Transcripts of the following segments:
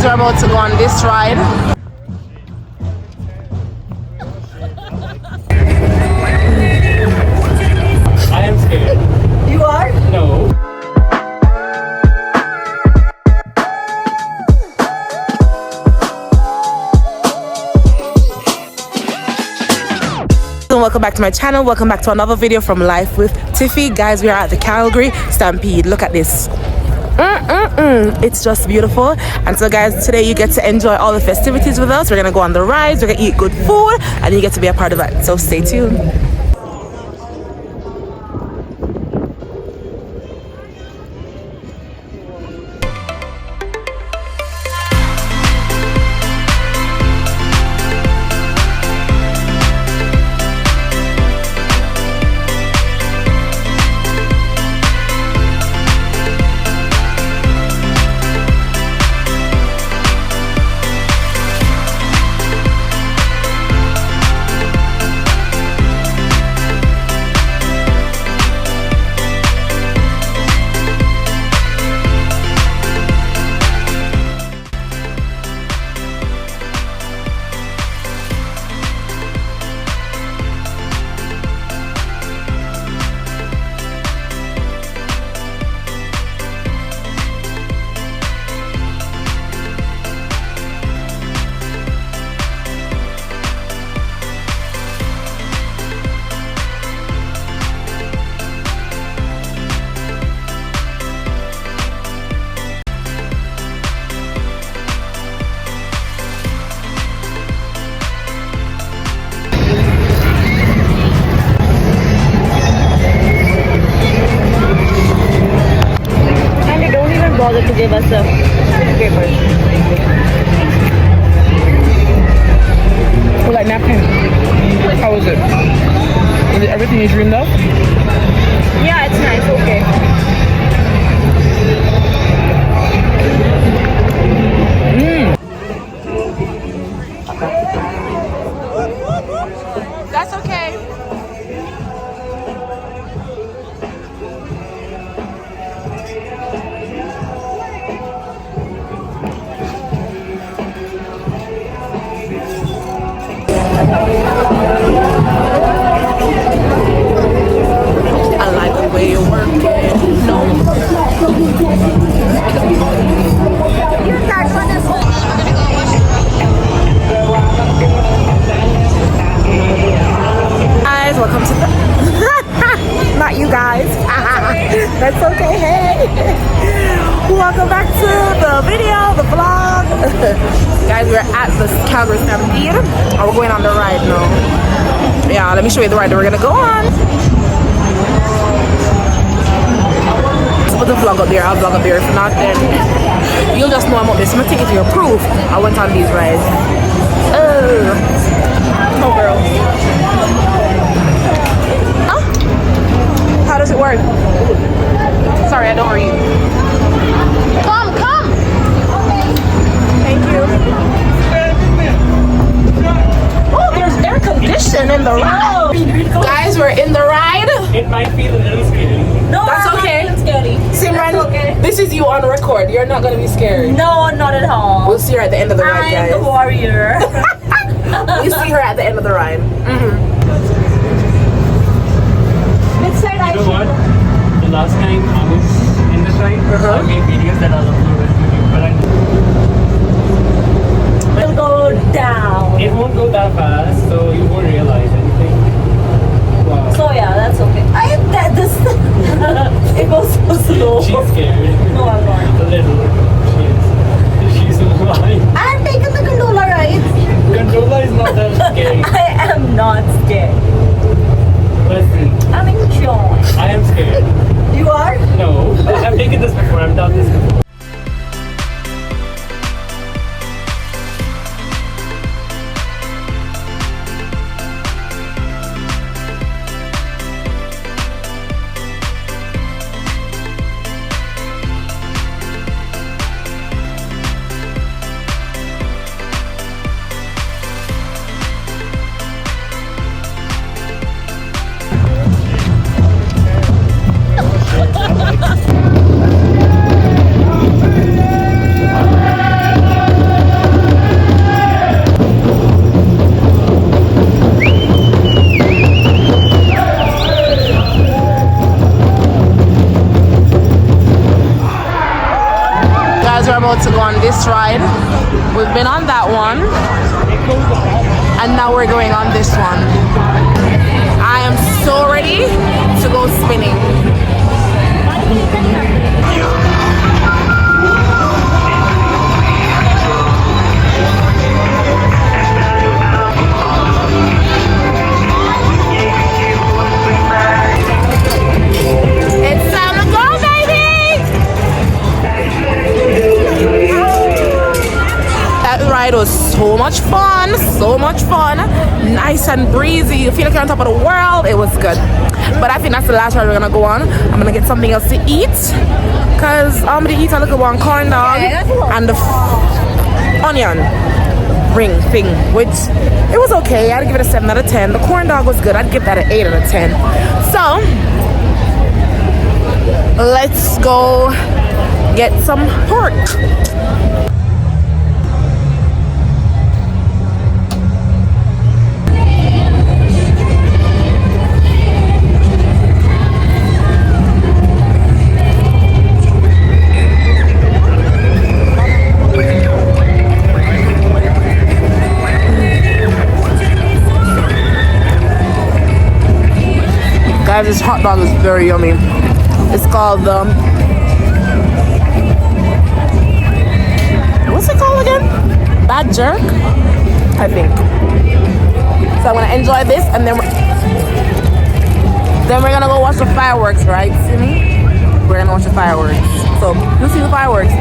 Guys, we're about to go on this ride. I am scared. You are? No. Welcome back to my channel. Welcome back to another video from Life with Tiffy. Guys, we are at the Calgary Stampede. Look at this. It's just beautiful. And so guys, today you get to enjoy all the festivities with us. We're gonna go on the rides, we're gonna eat good food, and you get to be a part of it. So stay tuned. To give us the papers. Oh, like napkin. How is it? Is it everything you dreamed of? Yeah, it's nice. Okay. That's okay. I like the way you're working. No. Guys, welcome to the not you guys. That's okay. Hey. Welcome back to the video, the vlog. Guys, we're at the Calgary Stampede. Oh, we're going on the ride now. Yeah, let me show you the ride that we're gonna go on. Put the vlog up there, I'll vlog up there. If not, then you'll just know about this. I'm gonna take it to your proof. I went on these rides. Oh girl. Oh. How does it work? Sorry, I don't read. Come. Thank you. Oh, there's air conditioning in the ride. Guys, we're in the ride. It might feel a little scary. No, That's okay. Scary. Simran, okay. This is you on record. You're not gonna be scared. No, not at all. We'll see her at the end of the ride, guys. I'm the warrior. We see her at the end of the ride. Let's say You know what? The last time I was in this ride, I made videos that I'll upload on YouTube, but It'll go down. it won't go that fast, so you won't realize anything. Wow. So yeah, that's okay. It goes so slow. She's scared. No, I'm not. A little. She's lying. I'm taking the gondola ride. Controller is not that scary. I am not scared. Listen, I'm enjoying. I am scared. You are? No, I've taken this before. I've done this before. this ride. We've been on that one, and now we're going on this one. I am so ready to go spinning. It's time to go, baby! That ride was so much fun, so much fun. Nice and breezy. You feel like you're on top of the world. It was good. But I think that's the last ride we're gonna go on. I'm gonna get something else to eat. Cause I'm gonna eat a little one corn dog and the onion ring thing, which it was okay. I'd give it a 7 out of 10. The corn dog was good. I'd give that an 8 out of 10. So let's go get some pork. Guys, this hot dog is very yummy. It's called what's it called again? Bad Jerk, I think. So I'm gonna enjoy this, and then we're gonna go watch the fireworks, right? See me? We're gonna watch the fireworks. So you'll see the fireworks.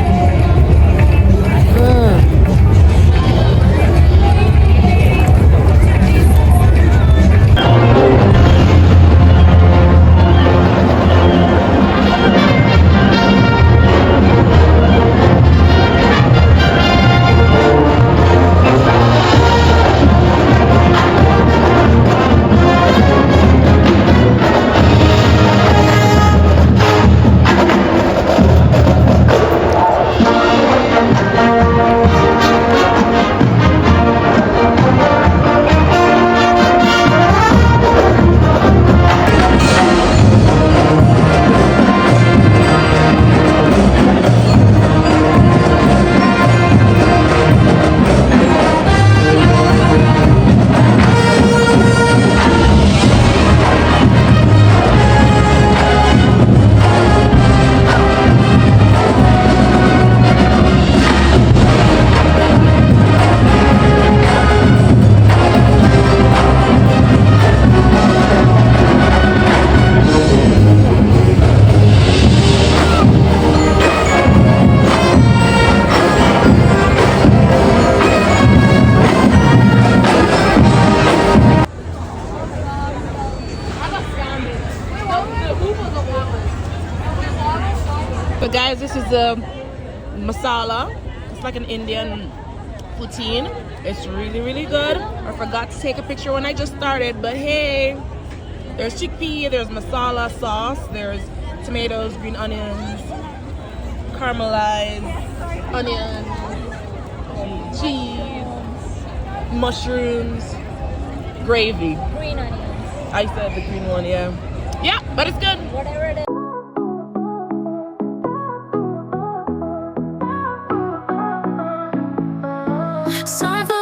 But guys, this is the masala. It's like an Indian poutine. It's really, really good. I forgot to take a picture when I just started, but hey, there's chickpea, there's masala sauce, there's tomatoes, green onions, caramelized onions, cheese, mushrooms, gravy. Green onions. I said the green one, yeah. Yeah, but it's good. Whatever it is. Sorry for